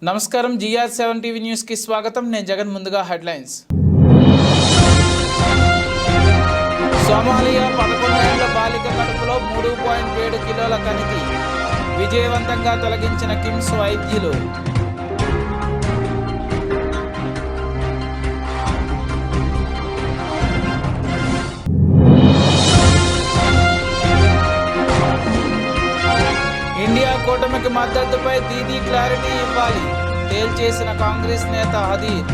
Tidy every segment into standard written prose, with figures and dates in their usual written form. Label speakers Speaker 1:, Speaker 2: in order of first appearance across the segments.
Speaker 1: నమస్కారం GR7 TV news కి స్వాగతం. నేను జగన్. ముందుగా హెడ్లైన్స్. సోమాలియా 11 ఏళ్ల బాలిక కడుపులో 3.7 కిలోల కణితి విజయవంతంగా తొలగించిన కిమ్స్ వైద్యులు. ఇండియా కూటమికి మద్దతుపై దీదీ క్లారిటీ ఇవ్వాలి తేల్చేసిన కాంగ్రెస్ నేత అదీర్.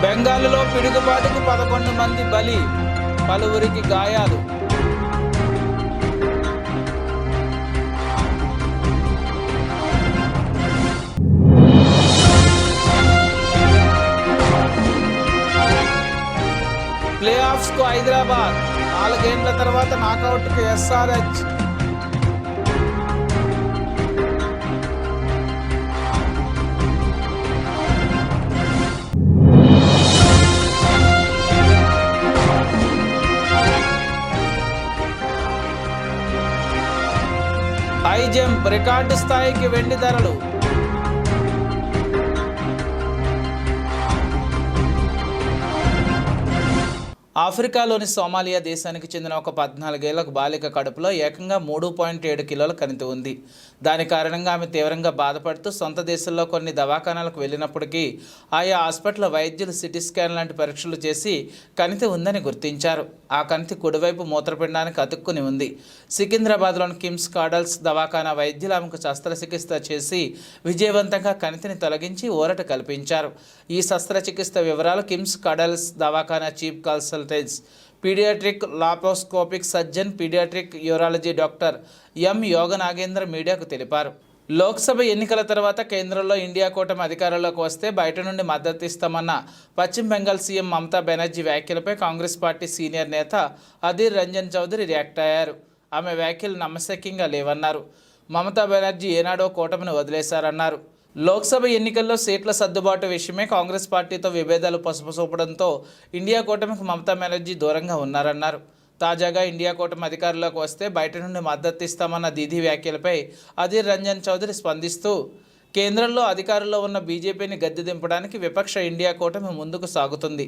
Speaker 1: బెంగాల్లో పిడుగుపాటుకు 11 మంది బలి, పలువురికి గాయాలు. ప్లే ఆఫ్స్ కు హైదరాబాద్, 4 గేమ్ల తర్వాత నాకౌట్ కు SRH. హై జంప్ రికార్డు స్థాయికి వెండి ధరలు. ఆఫ్రికాలోని సోమాలియా దేశానికి చెందిన ఒక 14 ఏళ్ల బాలిక కడుపులో ఏకంగా 3.7 కిలోల కణితి ఉంది. దాని కారణంగా ఆమె తీవ్రంగా బాధపడుతూ సొంత దేశంలో కొన్ని దవాఖానాలకు వెళ్ళినప్పటికీ ఆయా హాస్పిటల్ వైద్యులు సిటీ స్కాన్ లాంటి పరీక్షలు చేసి కణితి ఉందని గుర్తించారు. ఆ కణితి కుడివైపు మూత్రపిండానికి అతుక్కుని ఉంది. సికింద్రాబాద్లోని కిమ్స్ కాడల్స్ దవాఖానా వైద్యులు ఆమెకు శస్త్రచికిత్స చేసి విజయవంతంగా కణితిని తొలగించి ఊరట కల్పించారు. ఈ శస్త్రచికిత్స వివరాలు కిమ్స్ కాడల్స్ దవాఖానా chief consultant paediatric laparoscopic surgeon paediatric urology doctor M Yoga Nagendra మీడియాకు తెలిపారు. లోక్సభ ఎన్నికల తర్వాత కేంద్రంలో ఇండియా కూటమి అధికారంలోకి వస్తే బయట నుండి మద్దతు ఇస్తామన్న పశ్చిమ బెంగాల్ సీఎం మమతా బెనర్జీ వ్యాఖ్యలపై కాంగ్రెస్ పార్టీ సీనియర్ నేత అధీర్ రంజన్ చౌదరి రియాక్ట్ అయ్యారు. ఆమె వ్యాఖ్యలు నమ్మశక్యంగా లేవన్నారు. మమతా బెనర్జీ ఏనాడో కూటమిని వదిలేశారన్నారు. లోక్సభ ఎన్నికల్లో సీట్ల సర్దుబాటు విషయమే కాంగ్రెస్ పార్టీతో విభేదాలు పసుపు చూపడంతో ఇండియా కూటమికి మమతా బెనర్జీ దూరంగా ఉన్నారన్నారు. తాజాగా ఇండియా కూటమి అధికారంలోకి వస్తే బయట నుండి మద్దతు ఇస్తామన్న దీదీ వ్యాఖ్యలపై అధీర్ రంజన్ చౌదరి స్పందిస్తూ కేంద్రంలో అధికారంలో ఉన్న బీజేపీని గద్దె దింపడానికి విపక్ష ఇండియా కూటమి ముందుకు సాగుతుంది.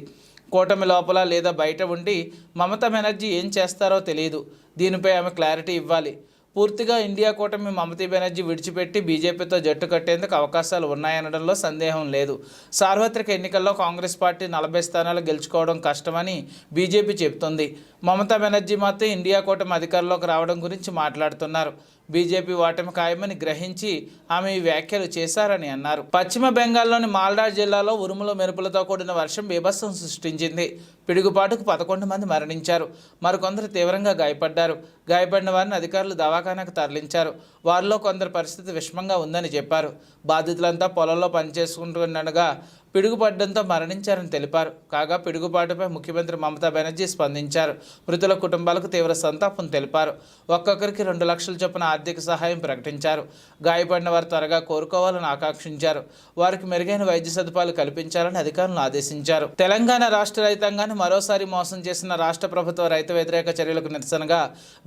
Speaker 1: కూటమి లోపల లేదా బయట ఉండి మమతా బెనర్జీ ఏం చేస్తారో తెలియదు. దీనిపై ఆమె క్లారిటీ ఇవ్వాలి. పూర్తిగా ఇండియా కూటమి మమతా బెనర్జీ విడిచిపెట్టి బీజేపీతో జట్టు కట్టేందుకు అవకాశాలు ఉన్నాయనడంలో సందేహం లేదు. సార్వత్రిక ఎన్నికల్లో కాంగ్రెస్ పార్టీ 40 స్థానాలు గెలుచుకోవడం కష్టమని బీజేపీ చెబుతోంది. మమతా బెనర్జీ మాత్రం ఇండియా కూటమి అధికారంలోకి రావడం గురించి మాట్లాడుతున్నారు. బీజేపీ ఓటమి ఖాయమని గ్రహించి ఆమె ఈ వ్యాఖ్యలు చేశారని అన్నారు. పశ్చిమ బెంగాల్లోని మాల్డా జిల్లాలో ఉరుములు మెరుపులతో కూడిన వర్షం బీభత్సం సృష్టించింది. పిడుగుపాటుకు 11 మంది మరణించారు. మరికొందరు తీవ్రంగా గాయపడ్డారు. గాయపడిన వారిని అధికారులు దవాఖానాకు తరలించారు. వారిలో కొందరు పరిస్థితి విషమంగా ఉందని చెప్పారు. బాధితులంతా పొలంలో పనిచేసుకుంటుండగా పిడుగుపడడంతో మరణించారని తెలిపారు. కాగా పిడుగుపాటుపై ముఖ్యమంత్రి మమతా బెనర్జీ స్పందించారు. మృతుల కుటుంబాలకు తీవ్ర సంతాపం తెలిపారు. ఒక్కొక్కరికి 2 లక్షల చొప్పున ఆర్థిక సహాయం ప్రకటించారు. గాయపడిన వారు త్వరగా కోరుకోవాలని ఆకాంక్షించారు. వారికి మెరుగైన వైద్య సదుపాయాలు కల్పించాలని అధికారులను ఆదేశించారు. తెలంగాణ రాష్ట్ర రైతాంగాన్ని మరోసారి మోసం చేసిన రాష్ట్ర ప్రభుత్వ రైతు వ్యతిరేక చర్యలకు నిరసనగా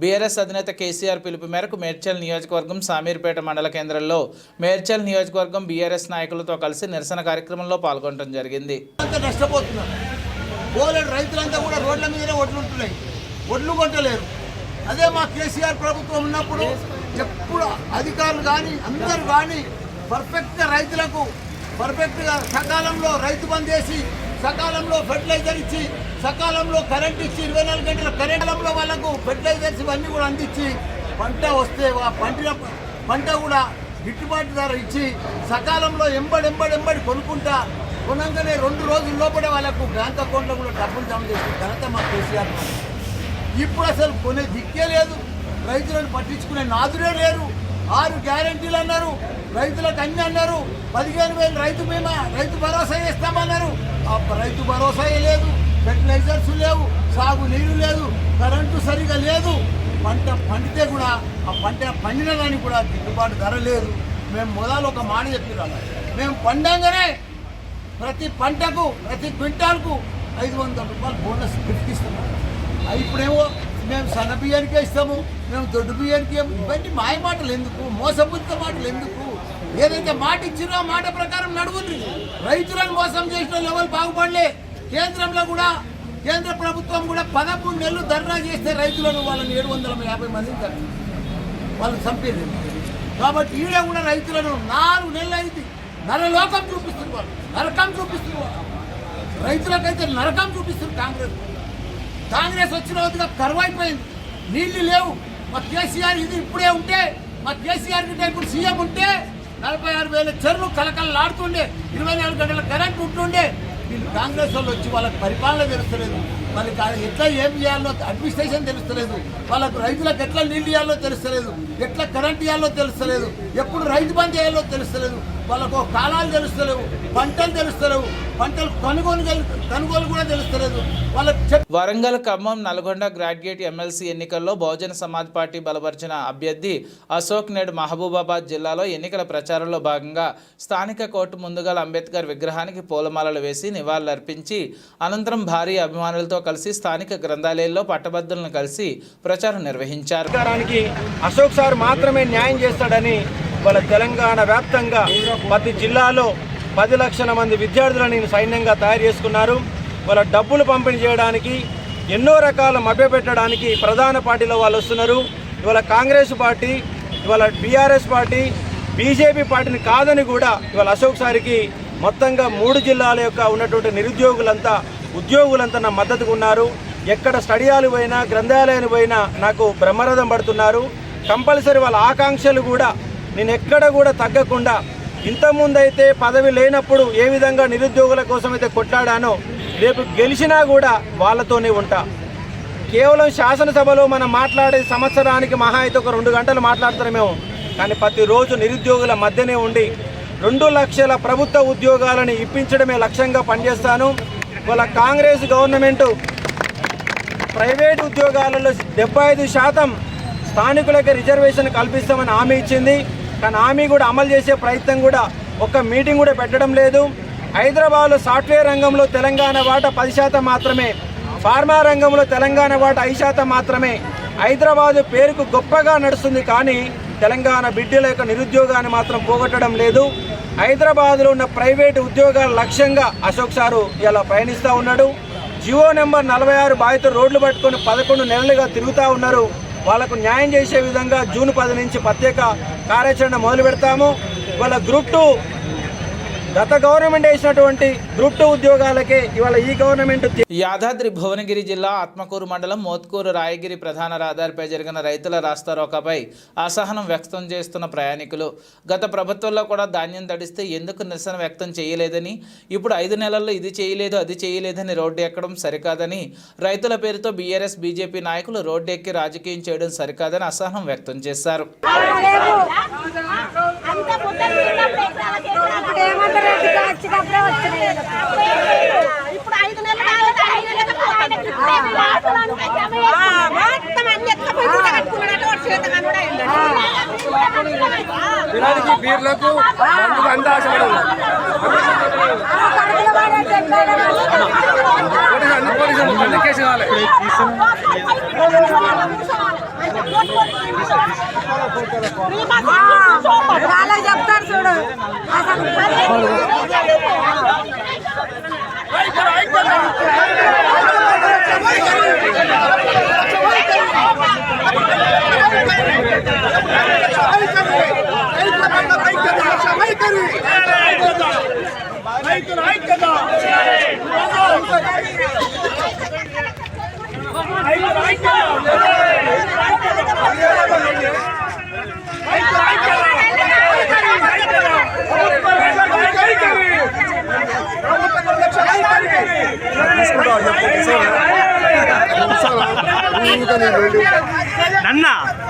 Speaker 1: బీఆర్ఎస్ అధినేత కేసీఆర్ పిలుపు మేరకు మేడ్చల్ నియోజకవర్గం సామీర్పేట మండల కేంద్రంలో మేడ్చల్ నియోజకవర్గం బీఆర్ఎస్ నాయకులతో కలిసి నిరసన కార్యక్రమంలో పాల్గొనడం జరిగింది.
Speaker 2: రైతులంతా కూడా రోడ్ల మీదనే ఒడ్లుంటున్నాయి, ఒడ్లు కొంటలేరు. అదే మా కేసీఆర్ ప్రభుత్వం ఉన్నప్పుడు ఎప్పుడు అధికారులు కానీ అందరూ కానీ పర్ఫెక్ట్గా రైతులకు పర్ఫెక్ట్గా సకాలంలో రైతు బంద్ చేసి సకాలంలో ఫెర్టిలైజర్ ఇచ్చి సకాలంలో కరెంట్ ఇచ్చి 24 గంటల కరెంట్లో వాళ్ళకు ఫెర్టిలైజర్స్ ఇవన్నీ కూడా అందించి పంట వస్తే ఆ పంట కూడా గిట్టుబాటు ధర ఇచ్చి సకాలంలో ఎంబడి కొనుక్కుంటా కొనంగానే 2 రోజుల లోపల వాళ్ళకు బ్యాంక్ అకౌంట్లో కూడా డబ్బులు జమ చేసి ఘనత మా కేసీఆర్. ఇప్పుడు అసలు కొనే దిక్కే లేదు, రైతులను పట్టించుకునే నాదురే లేరు. 6 గ్యారెంటీలు అన్నారు, రైతులకు అన్ని అన్నారు. 15,000 రైతు బీమా రైతు భరోసా ఇస్తామన్నారు. ఆ రైతు భరోసా లేదు, ఫెర్టిలైజర్స్ లేవు, సాగు నీరు లేదు, కరెంటు సరిగా లేదు. పంట పండితే కూడా ఆ పంట పండిన దానికి కూడా గిట్టుబాటు ధర లేదు. మేము మొదలు ఒక మాట చెప్పినాము, మేము పండంగానే ప్రతి పంటకు ప్రతి క్వింటాల్కు 500 రూపాయలు బోనస్ గిఫ్ట్ ఇస్తున్నాం. ఇప్పుడేమో మేము సన్న బియ్యానికే ఇస్తాము, మేము దొడ్డు బియ్యానికి ఇవన్నీ మాయ మాటలు ఎందుకు, మోసపూరిత మాటలు ఎందుకు? ఏదైతే మాట ఇచ్చినో ఆ మాట ప్రకారం నడువుంది. రైతులను మోసం చేసిన ఎవరు బాగుపడలే. కేంద్రంలో కూడా కేంద్ర ప్రభుత్వం కూడా 13 నెలలు ధర్నా చేస్తే రైతులను వాళ్ళని 750 మందిని వాళ్ళు చంపేది. కాబట్టి ఈడ కూడా రైతులను 4 నెలలు అయింది నరలోకం చూపిస్తుంది, వాళ్ళు నరకం చూపిస్తున్నారు. రైతులకైతే నరకం చూపిస్తుంది కాంగ్రెస్ వచ్చిన వద్దుగా కరువు అయిపోయింది, నీళ్లు లేవు. మా కేసీఆర్ ఇది ఇప్పుడే ఉంటే, మా కేసీఆర్ గిట్ట ఇప్పుడు సీఎం ఉంటే 46,000 చెరువులు కలకలలాడుతుండే, 24 గంటల కరెంట్ ఉంటుండే. వీళ్ళు కాంగ్రెస్ వాళ్ళు వచ్చి వాళ్ళకి పరిపాలన తెలుస్తలేదు, వాళ్ళకి ఎట్లా ఏం చేయాలో అడ్మినిస్ట్రేషన్ తెలుస్తలేదు, వాళ్ళకు రైతులకు ఎట్లా నీళ్ళు ఇవ్వాలో తెలుస్తలేదు, ఎట్లా కరెంట్ ఇవ్వాలో తెలుస్తలేదు, ఎప్పుడు రైతు బంద్ చేయాలో తెలుస్తలేదు, వాళ్ళకు కాలాలు తెలుస్తలేవు, పంటలు తెలుస్తలేవు, పంటలు కొనుగోలు కూడా తెలుస్తలేదు వాళ్ళకి.
Speaker 1: వరంగల్, ఖమ్మం, నల్గొండ గ్రాడ్యుయేట్ ఎమ్మెల్సీ ఎన్నికల్లో బహుజన సమాజ్ పార్టీ బలపరిచిన అభ్యర్థి అశోక్ నేడు మహబూబాబాద్ జిల్లాలో ఎన్నికల ప్రచారంలో భాగంగా స్థానిక కోర్టు ముందుగల అంబేద్కర్ విగ్రహానికి పూలమాలలు వేసి నివాళులర్పించి అనంతరం భారీ అభిమానులతో కలిసి స్థానిక గ్రంథాలయంలో పట్టభద్రులను కలిసి ప్రచారం నిర్వహించారు.
Speaker 3: అశోక్ సార్ మాత్రమే న్యాయం చేస్తాడని వాళ్ళ తెలంగాణ వ్యాప్తంగా ప్రతి జిల్లాలో 10 లక్షల మంది విద్యార్థులను సైన్యంగా తయారు చేసుకున్నారు. వాళ్ళ డబ్బులు పంపిణీ చేయడానికి, ఎన్నో రకాల మభ్యపెట్టడానికి ప్రధాన పార్టీలో వాళ్ళు వస్తున్నారు. ఇవాళ కాంగ్రెస్ పార్టీ, ఇవాళ బీఆర్ఎస్ పార్టీ, బీజేపీ పార్టీని కాదని కూడా ఇవాళ అశోక్ సార్కి మొత్తంగా 3 జిల్లాల యొక్క ఉన్నటువంటి నిరుద్యోగులంతా, ఉద్యోగులంతా నా మద్దతుకు ఉన్నారు. ఎక్కడ స్టడియాలు పోయినా, గ్రంథాలయాలు పోయినా నాకు బ్రహ్మరథం పడుతున్నారు. కంపల్సరీ వాళ్ళ ఆకాంక్షలు కూడా నేను ఎక్కడ కూడా తగ్గకుండా, ఇంతకుముందైతే పదవి లేనప్పుడు ఏ విధంగా నిరుద్యోగుల కోసం అయితే కొట్లాడానో రేపు గెలిచినా కూడా వాళ్ళతోనే ఉంటా. కేవలం శాసనసభలో మనం మాట్లాడే సంవత్సరానికి మహా అయితే ఒక 2 గంటలు మాట్లాడుతున్నామేమో, కానీ ప్రతిరోజు నిరుద్యోగుల మధ్యనే ఉండి 2 లక్షల ప్రభుత్వ ఉద్యోగాలను ఇప్పించడమే లక్ష్యంగా పనిచేస్తాను. వాళ్ళ కాంగ్రెస్ గవర్నమెంటు ప్రైవేటు ఉద్యోగాలలో 75% స్థానికులకి రిజర్వేషన్ కల్పిస్తామని హామీ ఇచ్చింది. కానీ హామీ కూడా అమలు చేసే ప్రయత్నం కూడా ఒక్క మీటింగ్ కూడా పెట్టడం లేదు. హైదరాబాద్లో సాఫ్ట్వేర్ రంగంలో తెలంగాణ వాటా 10% మాత్రమే, ఫార్మా రంగంలో తెలంగాణ వాటా 5% మాత్రమే. హైదరాబాద్ పేరుకు గొప్పగా నడుస్తుంది, కానీ తెలంగాణ బిడ్డల యొక్క నిరుద్యోగాన్ని మాత్రం పోగొట్టడం లేదు. హైదరాబాద్లో ఉన్న ప్రైవేటు ఉద్యోగాల లక్ష్యంగా అశోక్ సారు ఇలా పయనిస్తూ ఉన్నాడు. జియో నెంబర్ 46 బాధితులు రోడ్లు పట్టుకొని 11 నెలలుగా తిరుగుతూ ఉన్నారు. వాళ్ళకు న్యాయం చేసే విధంగా జూన్ 10 నుంచి ప్రత్యేక కార్యాచరణ మొదలు పెడతాము. ఇవాళ గ్రూప్ 2 గత గవర్నమెంట్ వేసినటువంటి గ్రూప్ 2 ఉద్యోగాలకే ఇవాళ ఈ గవర్నమెంట్.
Speaker 1: యాదాద్రి భువనగిరి జిల్లా ఆత్మకూరు మండలం మోత్కూరు రాయగిరి ప్రధాన రహదారిపై జరిగిన రైతుల రాస్తారోకాపై అసహనం వ్యక్తం చేస్తున్న ప్రయాణికులు గత ప్రభుత్వంలో కూడా ధాన్యం తడిస్తే ఎందుకు నిరసన వ్యక్తం చేయలేదని, ఇప్పుడు 5 నెలల్లో ఇది చేయలేదు అది చేయలేదని రోడ్డు ఎక్కడం సరికాదని, రైతుల పేరుతో బీఆర్ఎస్ బీజేపీ నాయకులు రోడ్డు ఎక్కి రాజకీయం చేయడం సరికాదని అసహనం వ్యక్తం చేశారు.
Speaker 4: ఇప్పుడు 5 నెలలు
Speaker 3: బీర్లకు
Speaker 4: చెప్తారు చూడు.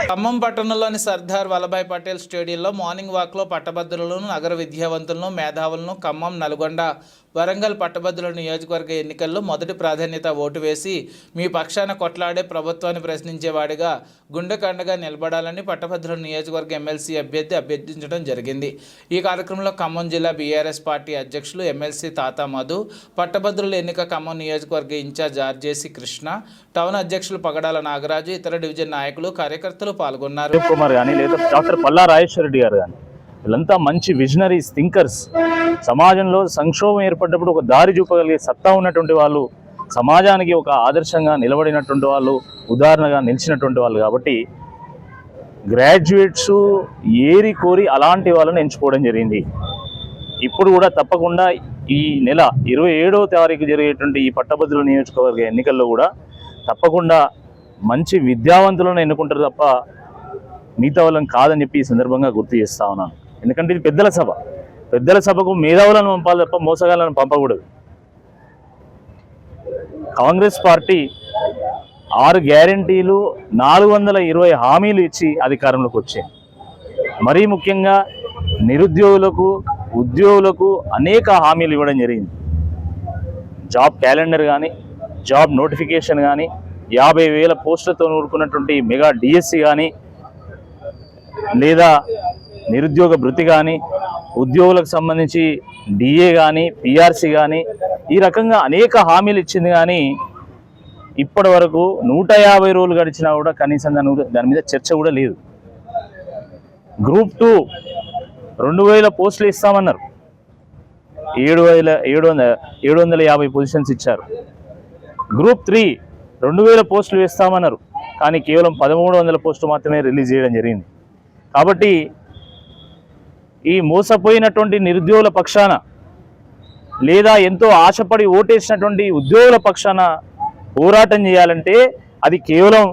Speaker 1: ఖమ్మం పట్టణంలోని సర్దార్ వల్లభాయ్ పటేల్ స్టేడియంలో మార్నింగ్ వాక్లో పట్టభద్రులను, నగర విద్యావంతులను, మేధావులను, ఖమ్మం, నల్గొండ వరంగల్ పట్టభద్రుల నియోజకవర్గ ఎన్నికల్లో మొదటి ప్రాధాన్యత ఓటు వేసి మీ పక్షాన కొట్లాడే ప్రభుత్వాన్ని ప్రశ్నించేవాడిగా గుండెకండగా నిలబడాలని పట్టభద్రుల నియోజకవర్గ ఎమ్మెల్సీ అభ్యర్థించడం జరిగింది. ఈ కార్యక్రమంలో ఖమ్మం జిల్లా బీఆర్ఎస్ పార్టీ అధ్యక్షులు ఎమ్మెల్సీ తాతా మధు, పట్టభద్రుల ఎన్నిక ఖమ్మం నియోజకవర్గ ఇన్ఛార్జ్ ఆర్జేసి కృష్ణ, టౌన్ అధ్యక్షులు పగడాల నాగరాజు, ఇతర డివిజన్ నాయకులు కార్యకర్తలు పాల్గొన్నారు.
Speaker 5: కుమార్ కానీ లేదా డాక్టర్ పల్లా రాజేశ్వర రెడ్డి గారు కానీ వీళ్ళంతా మంచి విజనరీస్, థింకర్స్. సమాజంలో సంక్షోభం ఏర్పడ్డప్పుడు ఒక దారి చూపగలిగే సత్తా ఉన్నటువంటి వాళ్ళు, సమాజానికి ఒక ఆదర్శంగా నిలబడినటువంటి వాళ్ళు, ఉదాహరణగా నిలిచినటువంటి వాళ్ళు. కాబట్టి గ్రాడ్యుయేట్స్ ఏరి కోరి అలాంటి వాళ్ళని ఎంచుకోవడం జరిగింది. ఇప్పుడు కూడా తప్పకుండా ఈ నెల 27వ తారీఖు జరిగేటువంటి ఈ పట్టభద్రుల నియోజకవర్గ ఎన్నికల్లో కూడా తప్పకుండా మంచి విద్యావంతులను ఎన్నుకుంటారు తప్ప మిగతా వాళ్ళని కాదని చెప్పి ఈ సందర్భంగా గుర్తు చేస్తా ఉన్నాను. ఎందుకంటే ఇది పెద్దల సభ. పెద్దల సభకు మేధావులను పంపాలి తప్ప మోసగాళ్ళను పంపకూడదు. కాంగ్రెస్ పార్టీ 6 గ్యారంటీలు 420 హామీలు ఇచ్చి అధికారంలోకి వచ్చింది. మరీ ముఖ్యంగా నిరుద్యోగులకు, ఉద్యోగులకు అనేక హామీలు ఇవ్వడం జరిగింది. జాబ్ క్యాలెండర్ కానీ, జాబ్ నోటిఫికేషన్ కానీ, 50,000 పోస్టులతో నూరుకున్నటువంటి మెగా డిఎస్సి కానీ, లేదా నిరుద్యోగ భృతి కానీ, ఉద్యోగులకు సంబంధించి డిఏ కానీ, పిఆర్సి కానీ, ఈ రకంగా అనేక హామీలు ఇచ్చింది. కానీ ఇప్పటి వరకు 150 రోజులు గడిచినా కూడా కనీసం దాని మీద చర్చ కూడా లేదు. గ్రూప్ 2 2,000 పోస్టులు ఇస్తామన్నారు, 750 పొజిషన్స్ ఇచ్చారు. గ్రూప్ 3 2,000 పోస్టులు వేస్తామన్నారు, కానీ కేవలం 1,300 పోస్టులు మాత్రమే రిలీజ్ చేయడం జరిగింది. కాబట్టి ఈ మోసపోయినటువంటి నిరుద్యోగుల పక్షాన, లేదా ఎంతో ఆశపడి ఓటేసినటువంటి ఉద్యోగుల పక్షాన పోరాటం చేయాలంటే అది కేవలం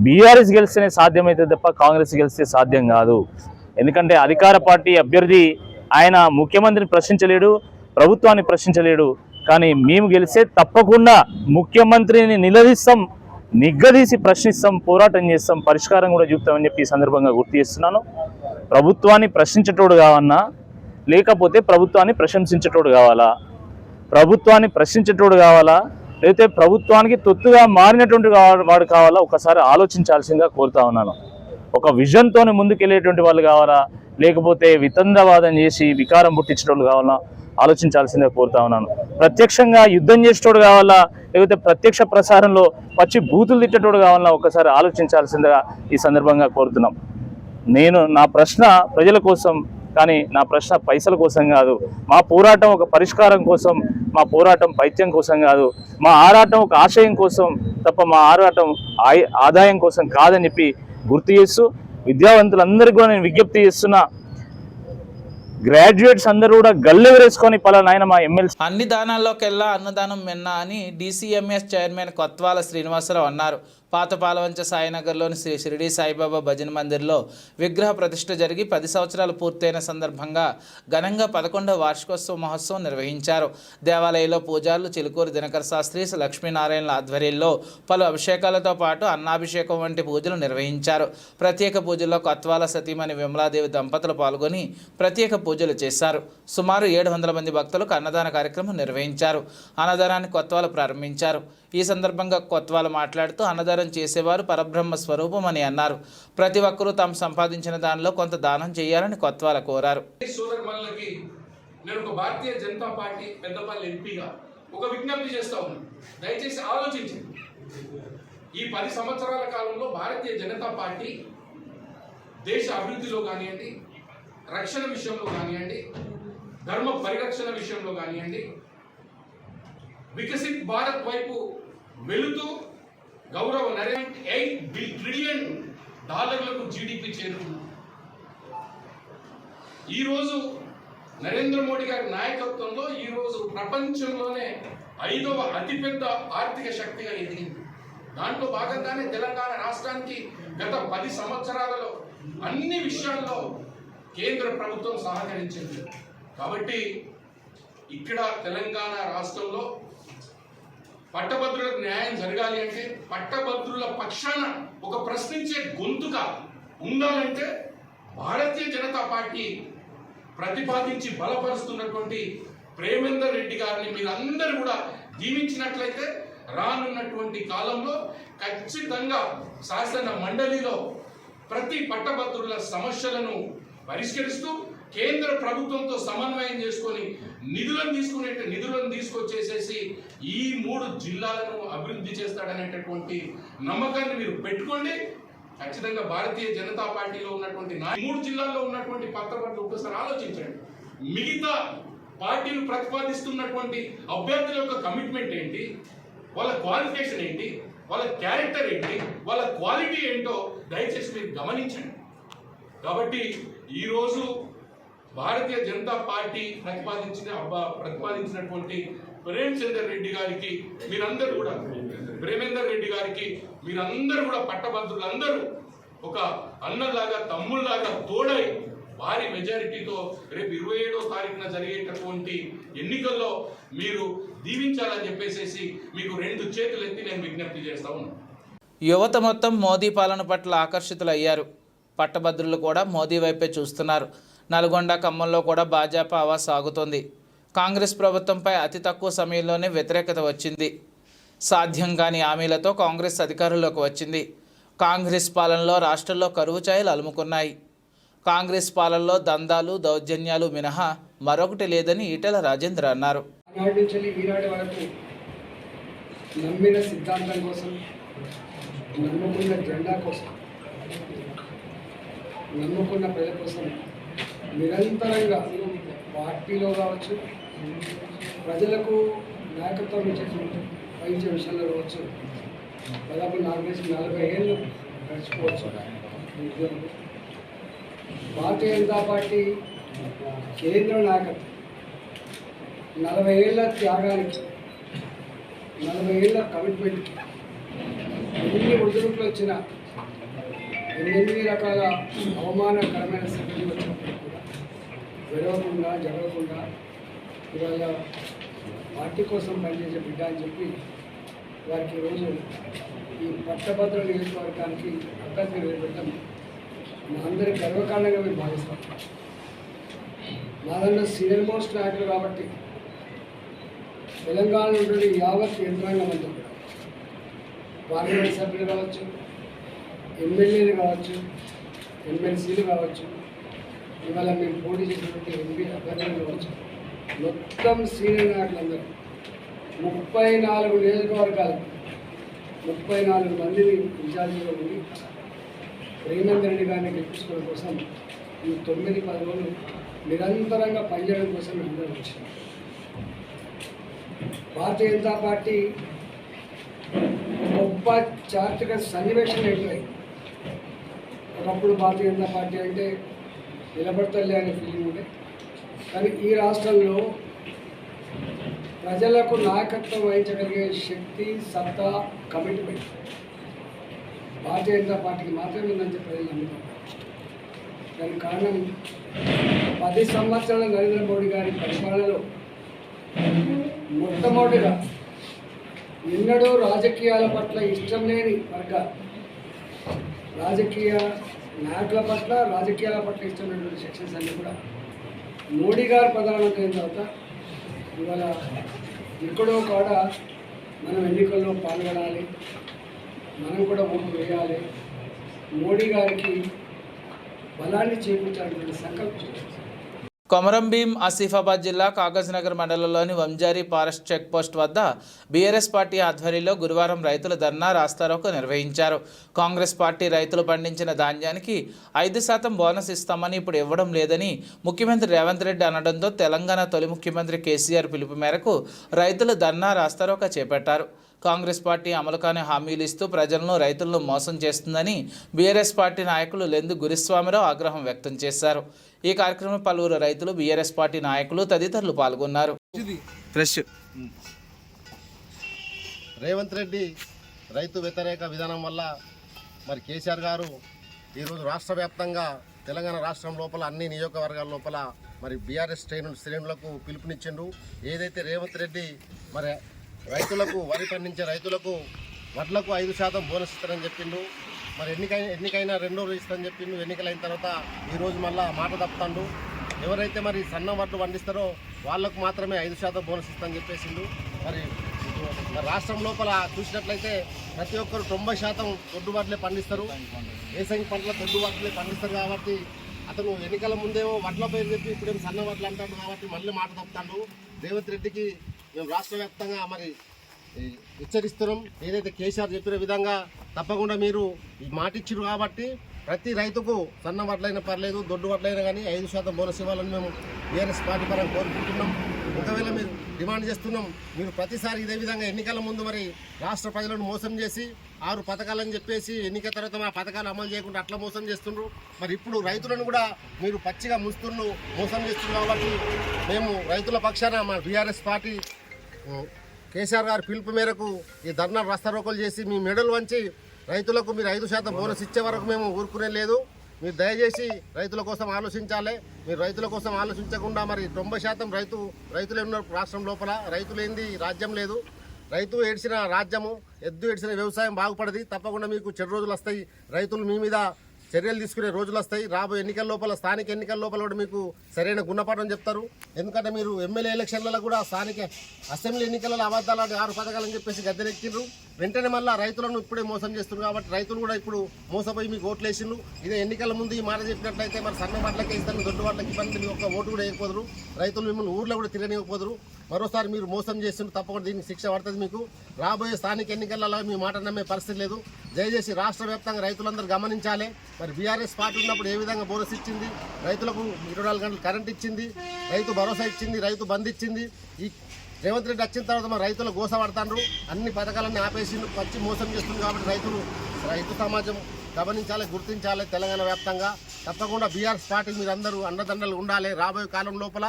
Speaker 5: బీఆర్ఎస్ గెలిస్తేనే సాధ్యమవుతుంది తప్ప కాంగ్రెస్ గెలిస్తే సాధ్యం కాదు. ఎందుకంటే అధికార పార్టీ అభ్యర్థి ఆయన ముఖ్యమంత్రిని ప్రశ్నించలేడు, ప్రభుత్వాన్ని ప్రశ్నించలేడు. కానీ మేము గెలిస్తే తప్పకుండా ముఖ్యమంత్రిని నిలదీస్తాం, నిగ్గదీసి ప్రశ్నిస్తాం, పోరాటం చేస్తాం, పరిష్కారం కూడా చూపుతామని చెప్పి ఈ సందర్భంగా గుర్తు చేస్తున్నాను. ప్రభుత్వాన్ని ప్రశ్నించేటోడు కావన్నా, లేకపోతే ప్రభుత్వాన్ని ప్రశంసించేటోడు కావాలా? ప్రభుత్వాన్ని ప్రశ్నించేటోడు కావాలా, లేకపోతే ప్రభుత్వానికి తొత్తుగా మారినటువంటి వాడు కావాలా? ఒకసారి ఆలోచించాల్సిందిగా కోరుతా ఉన్నాను. ఒక విజన్తోనే ముందుకెళ్ళేటువంటి వాళ్ళు కావాలా, లేకపోతే వితండవాదం చేసి వికారం పుట్టించేటోళ్ళు కావాలా? ఆలోచించాల్సిందిగా కోరుతా ఉన్నాను. ప్రత్యక్షంగా యుద్ధం చేసేటోడు కావాలా, లేకపోతే ప్రత్యక్ష ప్రసారంలో పచ్చి బూతులు తిట్టేటోడు కావాలా? ఒకసారి ఆలోచించాల్సిందిగా ఈ సందర్భంగా కోరుతున్నాం. నా ప్రశ్న ప్రజల కోసం, కానీ నా ప్రశ్న పైసల కోసం కాదు. మా పోరాటం ఒక పరిష్కారం కోసం, మా పోరాటం పైత్యం కోసం కాదు. మా ఆరాటం ఒక ఆశయం కోసం తప్ప మా ఆరాటం ఆదాయం కోసం కాదని చెప్పి గుర్తు చేస్తూ, విద్యావంతులందరికీ కూడా నేను విజ్ఞప్తి చేస్తున్నా, గ్రాడ్యుయేట్స్ అందరూ కూడా గల్లెవరేసుకొని పలానాయన మా ఎమ్మెల్సీ.
Speaker 1: అన్ని దానాల్లోకెల్లా అన్నదానం మిన్నా అని డీసీఎంఎస్ చైర్మన్ కొత్వాల శ్రీనివాసరావు అన్నారు. పాత పాలవంచ సాయినగర్లోని శ్రీ షిరిడి సాయిబాబా భజన మందిర్లో విగ్రహ ప్రతిష్ఠ జరిగి 10 సంవత్సరాలు పూర్తయిన సందర్భంగా ఘనంగా 11వ వార్షికోత్సవ మహోత్సవం నిర్వహించారు. దేవాలయంలో పూజారులు చిలుకూరు దినకర శాస్త్రి, లక్ష్మీనారాయణల ఆధ్వర్యంలో పలు అభిషేకాలతో పాటు అన్నాభిషేకం వంటి పూజలు నిర్వహించారు. ప్రత్యేక పూజల్లో కొత్వాల సతీమణి విమలాదేవి దంపతులు పాల్గొని ప్రత్యేక పూజలు చేశారు. సుమారు 700 మంది భక్తులకు అన్నదాన కార్యక్రమం నిర్వహించారు. అన్నదానాన్ని కొత్వాల ప్రారంభించారు. ఈ సందర్భంగా కొత్వాల మాట్లాడుతూ అన్నదానం చేసేవారు పరబ్రహ్మ స్వరూపం అని అన్నారు. ప్రతి ఒక్కరూ తాము సంపాదించిన దానిలో కొంత దానం చేయాలని కొత్వాల కోరారు.
Speaker 6: నేను ఒక భారతీయ జనతా పార్టీ పెద్దపల్లి ఎంపీగా ఒక విజ్ఞప్తి చేస్తా ఉన్నాను. దయచేసి ఆలోచించండి. ఈ 10 సంవత్సరాల కాలంలో భారతీయ జనతా పార్టీ దేశ అభివృద్ధిలో కానివ్వండి, రక్షణ విషయంలో కానివ్వండి, ధర్మ పరిరక్షణ విషయంలో కానివ్వండి, వికసిత్ భారత్ వైపు వెళుతూ గౌరవ $8 ట్రిలియన్ జీడిపి చేరుకున్నాం. ఈరోజు నరేంద్ర మోడీ గారి నాయకత్వంలో ఈరోజు ప్రపంచంలోనే 5వ అతిపెద్ద ఆర్థిక శక్తిగా ఎదిగింది. దాంట్లో భాగంగానే తెలంగాణ రాష్ట్రానికి గత 10 సంవత్సరాలలో అన్ని విషయాల్లో కేంద్ర ప్రభుత్వం సహకరించింది. కాబట్టి ఇక్కడ తెలంగాణ రాష్ట్రంలో పట్టభద్రులకు న్యాయం జరగాలి అంటే, పట్టభద్రుల పక్షాన ఒక ప్రశ్నించే గొంతుగా ఉండాలంటే భారతీయ జనతా పార్టీ ప్రతిపాదించి బలపరుస్తున్నటువంటి ప్రేమేందర్ రెడ్డి గారిని మీరందరూ కూడా దీవించినట్లయితే రానున్నటువంటి కాలంలో ఖచ్చితంగా శాసన మండలిలో ప్రతి పట్టభద్రుల సమస్యలను పరిష్కరిస్తూ కేంద్ర ప్రభుత్వంతో సమన్వయం చేసుకొని నిధులను తీసుకొచ్చేసేసి ఈ 3 జిల్లాలను అభివృద్ధి చేస్తాడనేటటువంటి నమ్మకాన్ని మీరు పెట్టుకోండి. ఖచ్చితంగా భారతీయ జనతా పార్టీలో ఉన్నటువంటి 3 జిల్లాల్లో ఉన్నటువంటి పట్టభద్రులు ఒకసారి ఆలోచించండి. మిగతా పార్టీలు ప్రతిపాదిస్తున్నటువంటి అభ్యర్థుల యొక్క కమిట్మెంట్ ఏంటి, వాళ్ళ క్వాలిఫికేషన్ ఏంటి, వాళ్ళ క్యారెక్టర్ ఏంటి, వాళ్ళ క్వాలిటీ ఏంటో దయచేసి మీరు గమనించండి. కాబట్టి ఈరోజు భారతీయ జనతా పార్టీ ప్రతిపాదించినటువంటి ప్రేమేందర్ రెడ్డి గారికి మీరందరూ కూడా పట్టభద్రులందరూ ఒక అన్నలాగా తమ్ముళ్లాగా తోడై భారీ మెజారిటీతో రేపు 27వ తారీఖున జరిగేటటువంటి ఎన్నికల్లో మీరు దీవించాలని చెప్పేసి మీకు 2 చేతులు ఎత్తి నేను విజ్ఞప్తి చేస్తా ఉన్నాను.
Speaker 1: యువత మొత్తం మోదీ పాలన పట్ల ఆకర్షితులయ్యారు. పట్టభద్రులు కూడా మోదీ వైపే చూస్తున్నారు. నల్గొండ, ఖమ్మంలో కూడా భాజపా హవా సాగుతోంది. కాంగ్రెస్ ప్రభుత్వంపై అతి తక్కువ సమయంలోనే వ్యతిరేకత వచ్చింది. సాధ్యం కాని హామీలతో కాంగ్రెస్ అధికారంలోకి వచ్చింది. కాంగ్రెస్ పాలనలో రాష్ట్రంలో కరువు ఛాయలు అలుముకున్నాయి. కాంగ్రెస్ పాలనలో దందాలు, దౌర్జన్యాలు మినహా మరొకటి లేదని ఈటెల రాజేంద్ర అన్నారు.
Speaker 7: నాటి నుంచి ఈనాటి వరకు నమ్మిన సిద్ధాంతం కోసం, నమ్ముకున్న జెండా కోసం, నమ్ముకున్న ప్రజల కోసం నిరంతరంగా పార్టీలో కావచ్చు, ప్రజలకు నాయకత్వం వహించే విషయంలో కావచ్చు, దాదాపు 40 ఏళ్ళు గడిచిపోవచ్చు. భారతీయ జనతా పార్టీ కేంద్ర నాయకత్వం 40 ఏళ్ళ త్యాగానికి, 40 ఏళ్ళ కమిట్మెంట్కి ఎన్ని ఒడిదుడుకులు వచ్చినా, 8 రకాల అవమానకరమైన సంఘటనలు వచ్చినప్పుడు కూడా విడవకుండా, జరగకుండా ఇవాళ పార్టీ కోసం పనిచేసే బిడ్డ అని చెప్పి వారికి ఈరోజు ఈ పట్టభద్ర నియోజకవర్గానికి అభ్యర్థి నిలబెట్టడం మా అందరి గర్వకారణంగా మేము భావిస్తాం. మాదన్న సీనియర్ మోస్ట్ నాయకులు కాబట్టి తెలంగాణ నుండి యావత్ యంత్రాంగం అంతా కూడా పార్లమెంట్ సభ్యులు కావచ్చు, ఎమ్మెల్యేలు కావచ్చు, ఎమ్మెల్సీలు కావచ్చు, ఇవాళ మేము పోటీ చేసినటువంటి ఎంపీ అభ్యర్థులు కావచ్చు, మొత్తం సీనియర్ నాయకులందరూ 34 నియోజకవర్గాలు 34 మందిని ఇన్ఛార్జిగా ఉండి ప్రేమేందర్ రెడ్డి గారిని గెలిపించుకోవడం కోసం ఈ 9-10 రోజులు నిరంతరంగా పనిచేయడం కోసం అందరూ వచ్చినాం. భారతీయ జనతా పార్టీ గొప్ప చారిత్రక సన్నివేశం ఎదురై. ఒకప్పుడు భారతీయ జనతా పార్టీ అంటే నిలబడతలే అనే ఫీలింగ్ ఉండే, కానీ ఈ రాష్ట్రంలో ప్రజలకు నాయకత్వం వహించగలిగే శక్తి, సత్తా, కమిట్మెంట్ భారతీయ జనతా పార్టీకి మాత్రమే ఉందని చెప్పి ప్రజలు నమ్ముతారు. దానికి కారణం 10 సంవత్సరాల నరేంద్ర మోడీ గారి పరిపాలనలో మొట్టమొదటిగా ఎన్నడూ రాజకీయాల పట్ల ఇష్టం లేని వర్గాలు, రాజకీయ నాయకుల పట్ల, రాజకీయాల పట్ల ఇష్టం లేనటువంటి సెక్షన్స్ అన్నీ కూడా మోడీ గారు ప్రధానమంత్రి అయిన తర్వాత ఇవాళ ఎక్కడో కాడ మనం ఎన్నికల్లో పాల్గొనాలి, మనం కూడా ఓటు వేయాలి, మోడీ గారికి బలాన్ని చేకూర్చాలనేటువంటి సంకల్పం.
Speaker 1: కొమరంభీం ఆసిఫాబాద్ జిల్లా కాగజ్నగర్ మండలంలోని వంజారి ఫారెస్ట్ చెక్ పోస్ట్ వద్ద బీఆర్ఎస్ పార్టీ ఆధ్వర్యంలో గురువారం రైతుల ధర్నా రాస్తారోకో నిర్వహించారు. కాంగ్రెస్ పార్టీ రైతులు పండించిన ధాన్యానికి 5% బోనస్ ఇస్తామని ఇప్పుడు ఇవ్వడం లేదని ముఖ్యమంత్రి రేవంత్ రెడ్డి అనడంతో తెలంగాణ తొలి ముఖ్యమంత్రి కేసీఆర్ పిలుపు మేరకు రైతులు ధర్నా రాస్తారోకో చేపట్టారు. కాంగ్రెస్ పార్టీ అమలు కాని హామీలు ఇస్తూ ప్రజలను, రైతులను మోసం చేస్తుందని బీఆర్ఎస్ పార్టీ నాయకులు లెందు గురుస్వామిరావు ఆగ్రహం వ్యక్తం చేశారు. ఈ కార్యక్రమంలో పలువురు రైతులు, బీఆర్ఎస్ పార్టీ నాయకులు తదితరులు పాల్గొన్నారు.
Speaker 8: రేవంత్ రెడ్డి రైతు వ్యతిరేక విధానం వల్ల మరి కేసీఆర్ గారు ఈరోజు రాష్ట్ర వ్యాప్తంగా తెలంగాణ రాష్ట్రం లోపల అన్ని నియోజకవర్గాల లోపల మరి బీఆర్ఎస్ శ్రేణులకు పిలుపునిచ్చిండు. ఏదైతే రేవంత్ రెడ్డి మరి రైతులకు, వరి పండించే రైతులకు వడ్లకు 5% బోనస్ ఇస్తారని చెప్పిండు. మరి ఎన్నికైనా 2 రోజులు ఇస్తారని చెప్పిండు. ఎన్నికలైన తర్వాత ఈరోజు మళ్ళా మాట తప్పుతాడు. ఎవరైతే మరి సన్న వడ్లు పండిస్తారో వాళ్ళకు మాత్రమే 5% బోనస్ ఇస్తామని చెప్పేసిండు. మరి రాష్ట్రం లోపల చూసినట్లయితే ప్రతి ఒక్కరు 90% దొడ్డు వడ్లే పండిస్తారు. వేసంగి పంటల దొడ్డు వడ్లే పండిస్తారు కాబట్టి అతను ఎన్నికల ముందేమో వడ్ల పేరు చెప్పి ఇప్పుడేమో సన్న వడ్లు అంటాడు కాబట్టి మళ్ళీ మాట తప్పుతాడు. రేవంత్ రెడ్డికి మేము రాష్ట్ర వ్యాప్తంగా మరి హెచ్చరిస్తున్నాం. ఏదైతే కేసీఆర్ చెప్పిన విధంగా తప్పకుండా మీరు ఈ మాట ఇచ్చారు కాబట్టి ప్రతి రైతుకు సన్న వడ్లైనా పర్లేదు, దొడ్డు వడ్లైనా కానీ 5% బోనస్ ఇవ్వాలని మేము బీఆర్ఎస్ పార్టీ పరంగా కోరుకుంటున్నాం. ఒకవేళ మీరు డిమాండ్ చేస్తున్నాం, మీరు ప్రతిసారి ఇదే విధంగా ఎన్నికల ముందు మరి రాష్ట్ర ప్రజలను మోసం చేసి 6 పథకాలని చెప్పేసి ఎన్నికల తర్వాత మా పథకాలు అమలు చేయకుండా అట్లా మోసం చేస్తున్నారు. మరి ఇప్పుడు రైతులను కూడా మీరు పచ్చిగా మోసం చేస్తున్నారు కాబట్టి మేము రైతుల పక్షాన మా బీఆర్ఎస్ పార్టీ కేసీఆర్ గారి పిలుపు మేరకు ఈ ధర్నా రాస్తారోకోలు చేసి మీ మెడలు వంచి రైతులకు మీరు 5% బోనస్ ఇచ్చే వరకు మేము ఊరుకునే లేదు. మీరు దయచేసి రైతుల కోసం ఆలోచించాలి. మీరు రైతుల కోసం ఆలోచించకుండా మరి 90% రైతులే ఉన్నారు రాష్ట్రం లోపల. రైతులేంది రాజ్యం లేదు. రైతు ఏడ్చిన రాజ్యము, ఎద్దు ఏడ్చిన వ్యవసాయం బాగుపడది. తప్పకుండా మీకు చెడు రోజులు వస్తాయి. రైతులు మీ మీద చర్యలు తీసుకునే రోజులు వస్తాయి. రాబోయే ఎన్నికల లోపల, స్థానిక ఎన్నికల లోపల కూడా మీకు సరైన గుణపాఠం చెప్తారు. ఎందుకంటే మీరు ఎమ్మెల్యే ఎలక్షన్లలో కూడా స్థానిక అసెంబ్లీ ఎన్నికలలో అబద్ధాలు 6 పథకాలని చెప్పేసి గద్దెనెక్కిండ్రు. వెంటనే మళ్ళీ రైతులను ఇప్పుడే మోసం చేస్తున్నారు కాబట్టి రైతులు కూడా ఇప్పుడు మోసపోయి మీకు ఓట్లు వేసిండ్రు. ఇదే ఎన్నికల ముందు ఈ మాట చెప్పినట్లయితే మరి సన్న వడ్లకే ఇస్తాను, దొడ్డు వడ్లకి ఇబ్బంది, మీకు ఒక ఓటు కూడా వేయకపోదురు. రైతులు మిమ్మల్ని ఊర్లో కూడా తిరగనివ్వకపోదురు. మరోసారి మీరు మోసం చేస్తుండ్రు. తప్పకుండా దీనికి శిక్ష పడుతుంది మీకు. రాబోయే స్థానిక ఎన్నికలలో మీ మాట నమ్మే పరిస్థితి లేదు. దయచేసి రాష్ట్ర వ్యాప్తంగా రైతులందరూ గమనించాలి. మరి బీఆర్ఎస్ పార్టీ ఉన్నప్పుడు ఏ విధంగా బోనస్ ఇచ్చింది, రైతులకు 24 గంటలు కరెంట్ ఇచ్చింది, రైతు భరోసా ఇచ్చింది, రైతు బంద్ ఇచ్చింది. ఈ రేవంత్ రెడ్డి వచ్చిన తర్వాత మరి రైతులు గోస పడతాండ్రు. అన్ని పథకాలన్నీ ఆపేసి పచ్చి మోసం చేస్తుంది కాబట్టి రైతు సమాజం గమనించాలి, గుర్తించాలి. తెలంగాణ వ్యాప్తంగా తప్పకుండా బీఆర్ఎస్ పార్టీ మీరందరూ అండదండలు ఉండాలి. రాబోయే కాలం లోపల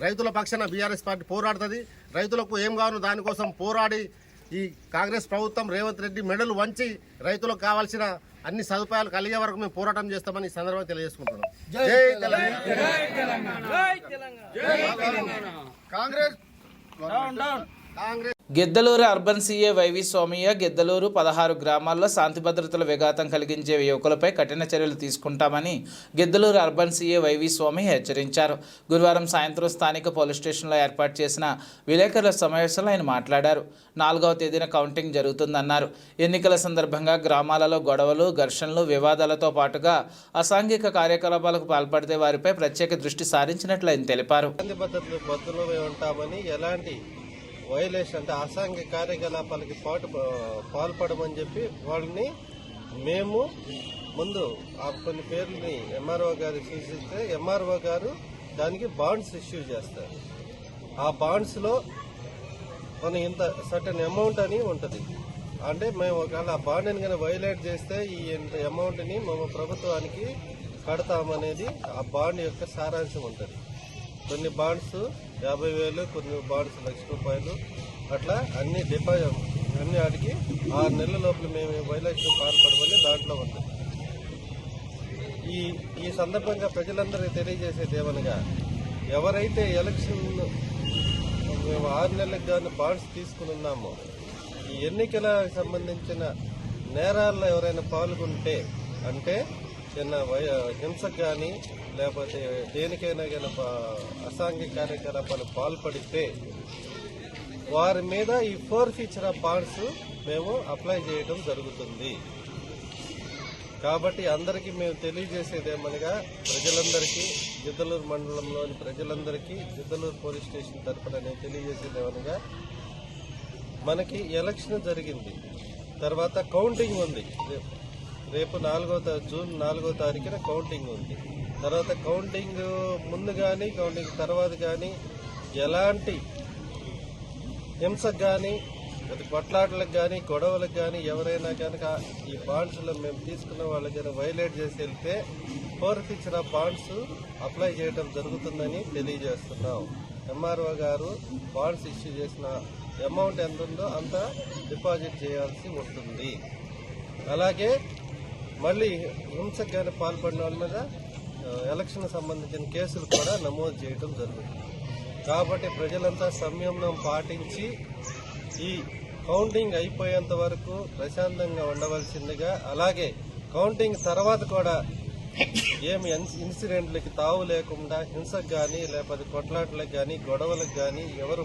Speaker 8: రైతుల పక్షాన బీఆర్ఎస్ పార్టీ పోరాడుతుంది. రైతులకు ఏం కావాలో దానికోసం పోరాడి ఈ కాంగ్రెస్ ప్రభుత్వం రేవంత్ రెడ్డి మెడలు వంచి రైతులకు కావాల్సిన అన్ని సదుపాయాలు కలిగే వరకు మేము పోరాటం చేస్తామని ఈ సందర్భంగా తెలియజేసుకుంటున్నాం. జై Telangana. Congress.
Speaker 1: Giddalur urban CA YV Somaiah Giddalur 16 గ్రామాల్లో శాంతి భద్రతల విఘాతం కలిగించే యువకులపై కఠిన చర్యలు తీసుకుంటామని Giddalur urban CA YV Somaiah హెచ్చరించారు. గురువారం సాయంత్రం స్థానిక పోలీస్ స్టేషన్లో ఏర్పాటు చేసిన విలేకరుల సమావేశంలో ఆయన మాట్లాడారు. 4వ తేదీన కౌంటింగ్ జరుగుతుందన్నారు. ఎన్నికల సందర్భంగా గ్రామాలలో గొడవలు, ఘర్షణలు, వివాదాలతో పాటుగా అసాంఘిక కార్యకలాపాలకు పాల్పడితే వారిపై ప్రత్యేక దృష్టి సారించినట్లు ఆయన తెలిపారు.
Speaker 3: వైలేషన్ అంటే అసాంఘిక కార్యకలాపాలకి పాల్పడమని చెప్పి వాళ్ళని మేము ముందు కొన్ని పేర్లని ఎంఆర్ఓ గారు సూచిస్తే ఎంఆర్ఓ గారు దానికి బాండ్స్ ఇష్యూ చేస్తారు. ఆ బాండ్స్లో మనం ఇంత సర్టన్ అమౌంట్ అని ఉంటుంది. అంటే మేము ఒకవేళ ఆ బాండ్ని కానీ వైలేట్ చేస్తే ఈ ఇంత అమౌంట్ని మేము ప్రభుత్వానికి కడతామనేది ఆ బాండ్ యొక్క సారాంశం ఉంటుంది. కొన్ని బాండ్స్ 50,000, కొన్ని బాండ్స్ ₹1,00,000 అట్లా అన్ని డిపాజిట్ అన్ని వాటికి 6 నెలల లోపల మేము వైలేషన్ పాల్పడమని దాంట్లో ఉంటుంది. ఈ సందర్భంగా ప్రజలందరికీ తెలియజేసేది ఏమనగా, ఎవరైతే ఎలక్షన్ మేము 6 నెలలకు కానీ బాండ్స్ తీసుకుని ఉన్నామో ఈ ఎన్నికలకు సంబంధించిన నేరాల్లో ఎవరైనా పాల్గొంటే అంటే చిన్న హింసకు కానీ లేకపోతే దేనికైనా కానీ అసాంఘిక కార్యకలాపాలు పాల్పడితే వారి మీద ఈ ఫోర్ఫీచర్ ఆఫ్ బాండ్స్ మేము అప్లై చేయడం జరుగుతుంది. కాబట్టి అందరికీ మేము తెలియజేసేది ఏమనగా ప్రజలందరికీ, గిద్దలూరు మండలంలోని ప్రజలందరికీ గిద్దలూరు పోలీస్ స్టేషన్ తరఫున నేను తెలియజేసేది ఏమనగా, మనకి ఎలక్షన్ జరిగింది, తర్వాత కౌంటింగ్ ఉంది. రేపు జూన్ 4వ తారీఖున కౌంటింగ్ ఉంది. తర్వాత కౌంటింగ్ ముందు కానీ కౌంటింగ్ తర్వాత కానీ ఎలాంటి హింసకు కానీ కొట్లాటలకు కానీ గొడవలకు కానీ ఎవరైనా కనుక ఈ బాండ్స్లో మేము తీసుకున్న వాళ్ళకైనా వైలేట్ చేసి వెళ్తే ఫోర్ఫీచర్ ఆఫ్ బాండ్స్ అప్లై చేయడం జరుగుతుందని తెలియజేస్తున్నాం. ఎంఆర్ఓ గారు బాండ్స్ ఇష్యూ చేసిన అమౌంట్ ఎంత ఉందో అంత డిపాజిట్ చేయాల్సి ఉంటుంది. అలాగే మళ్ళీ హింసకు కానీ పాల్పడిన వాళ్ళ మీద ఎలక్షన్ సంబంధించిన కేసులు కూడా నమోదు చేయడం జరుగుతుంది. కాబట్టి ప్రజలంతా సంయమనం పాటించి ఈ కౌంటింగ్ అయిపోయేంత వరకు ప్రశాంతంగా ఉండవలసిందిగా, అలాగే కౌంటింగ్ తర్వాత కూడా ఏమి ఇన్సిడెంట్లకి తావు లేకుండా హింసకు కానీ లేకపోతే కొట్లాటలకు కానీ గొడవలకు కానీ ఎవరు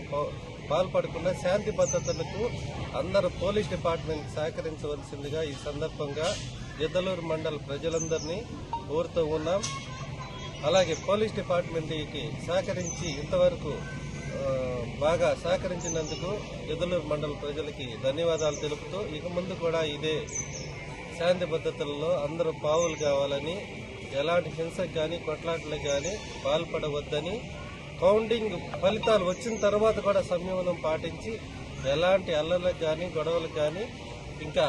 Speaker 3: పాల్పడకుండా శాంతి భద్రతలకు అందరూ పోలీస్ డిపార్ట్మెంట్ సహకరించవలసిందిగా ఈ సందర్భంగా గిద్దలూరు మండల ప్రజలందరినీ కోరుతూ ఉన్నాం. అలాగే పోలీస్ డిపార్ట్మెంట్కి సహకరించి ఇంతవరకు బాగా సహకరించినందుకు గిద్దలూరు మండల ప్రజలకి ధన్యవాదాలు తెలుపుతూ ఇక ముందు కూడా ఇదే శాంతి భద్రతల్లో అందరూ పావులు కావాలని, ఎలాంటి హింసకు కానీ కొట్లాటలకు కానీ పాల్పడవద్దని, కౌంటింగ్ ఫలితాలు వచ్చిన తర్వాత కూడా సంయమనం పాటించి ఎలాంటి అల్లర్లకు కానీ గొడవలకు కానీ ఇంకా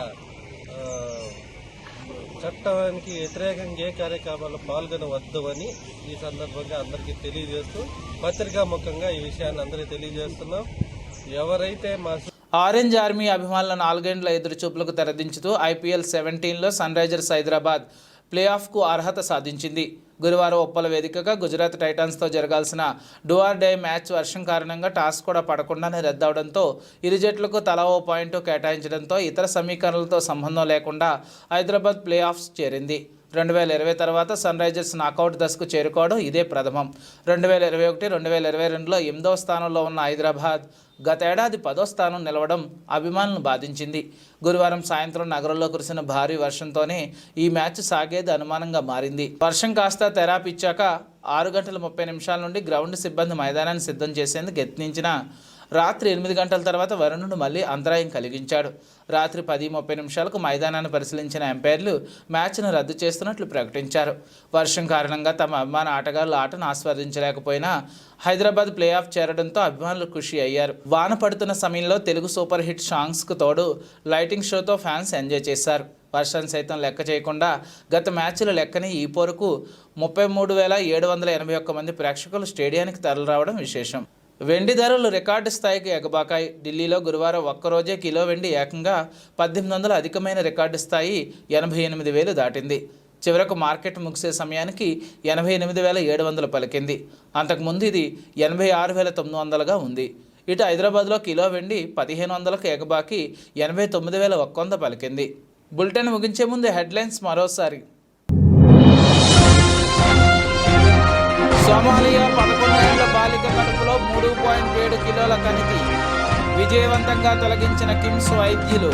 Speaker 3: చట్టానికి వ్యతిరేకంగా ఏ కార్యక్రమాల్లో పాల్గొనవద్దు అని ఈ సందర్భంగా అందరికీ తెలియజేస్తూ పత్రికాముఖంగా ఈ విషయాన్ని అందరికీ తెలియజేస్తున్నాం. ఎవరైతే మా
Speaker 1: ఆరెంజ్ ఆర్మీ అభిమానుల 4 గంటల ఎదురుచూపులకు తెరదించుతూ IPL 17లో సన్ రైజర్స్ హైదరాబాద్ ప్లే ఆఫ్కు అర్హత సాధించింది. గురువారం ఉప్పల వేదికగా గుజరాత్ టైటాన్స్తో జరగాల్సిన డూ ఆర్ డై మ్యాచ్ వర్షం కారణంగా టాస్ కూడా పడకుండానే రద్దవడంతో ఇరు జట్లకు తలా ఓ పాయింట్ కేటాయించడంతో ఇతర సమీకరణలతో సంబంధం లేకుండా హైదరాబాద్ ప్లే ఆఫ్స్ చేరింది. 2020 తర్వాత సన్ రైజర్స్ నాకౌట్ దశకు చేరుకోవడం ఇదే ప్రథమం. 2021-2022లో 8వ స్థానంలో ఉన్న హైదరాబాద్ గతేడాది 10వ స్థానం నిలవడం అభిమానులను బాధించింది. గురువారం సాయంత్రం నగరంలో కురిసిన భారీ వర్షంతోనే ఈ మ్యాచ్ సాగేది అనుమానంగా మారింది. వర్షం కాస్త తెరాపిచ్చాక 6:30 నుండి గ్రౌండ్ సిబ్బంది మైదానాన్ని సిద్ధం చేసేందుకు యత్నించిన రాత్రి 8 గంటల తర్వాత వరుణుడు మళ్లీ అంతరాయం కలిగించాడు. రాత్రి 10:30 మైదానాన్ని పరిశీలించిన ఎంపైర్లు మ్యాచ్ను రద్దు చేస్తున్నట్లు ప్రకటించారు. వర్షం కారణంగా తమ అభిమాన ఆటగాళ్లు ఆటను ఆస్వాదించలేకపోయినా హైదరాబాద్ ప్లే ఆఫ్ చేరడంతో అభిమానులు ఖుషి అయ్యారు. వాన పడుతున్న సమయంలో తెలుగు సూపర్ హిట్ సాంగ్స్కు తోడు లైటింగ్ షోతో ఫ్యాన్స్ ఎంజాయ్ చేశారు. వర్షాన్ని సైతం లెక్క చేయకుండా గత మ్యాచ్ల లెక్కని ఈ పోరుకు 33,781 మంది ప్రేక్షకులు స్టేడియానికి తరలిరావడం విశేషం. వెండి ధరలు రికార్డు స్థాయికి ఎగబాకాయి. ఢిల్లీలో గురువారం ఒక్కరోజే కిలో వెండి ఏకంగా 1800 అధికమైన రికార్డు స్థాయి 88,000 దాటింది. చివరకు మార్కెట్ ముగిసే సమయానికి 88,700 పలికింది. అంతకుముందు ఇది 86,900గా ఉంది. ఇటు హైదరాబాద్లో కిలో వెండి 1,500కు ఎగబాకి 89,100 పలికింది. బులెటిన్ ముగించే ముందు హెడ్లైన్స్ మరోసారి. సోమాలియా 11 ఏళ్ల బాలిక కడుపులో 3.7 కిలోల కణితి విజయవంతంగా తొలగించిన కిమ్స్ వైద్యులు.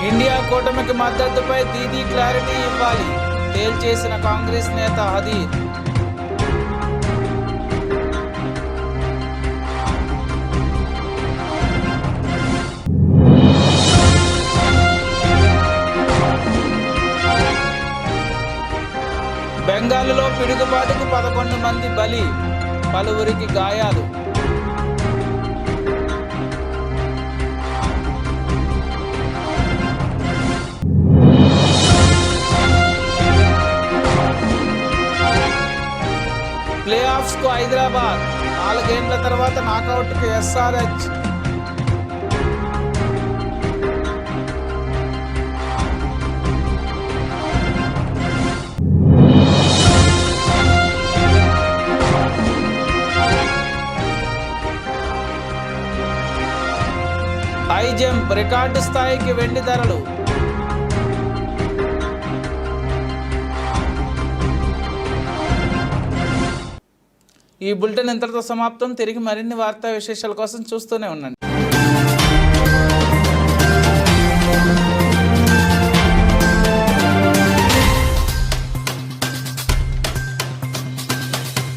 Speaker 1: ఇండియా కూటమికి మద్దతుపై దీదీ క్లారిటీ ఇవ్వాలి తేల్చేసిన కాంగ్రెస్ నేత హదీర్. బెంగాల్లో పిడుగుపాటుకు 11 మంది బలి, పలువురికి గాయాలు. ప్లే ఆఫ్స్కు హైదరాబాద్ 4 గేమ్ల తర్వాత నాకౌట్కు SRH. హై జంప్ రికార్డు స్థాయికి వెండి ధరలు. ఈ బులెటిన్ ఇంతటితో సమాప్తం. తిరిగి మరిన్ని వార్తా విశేషాల కోసం చూస్తూనే ఉండండి.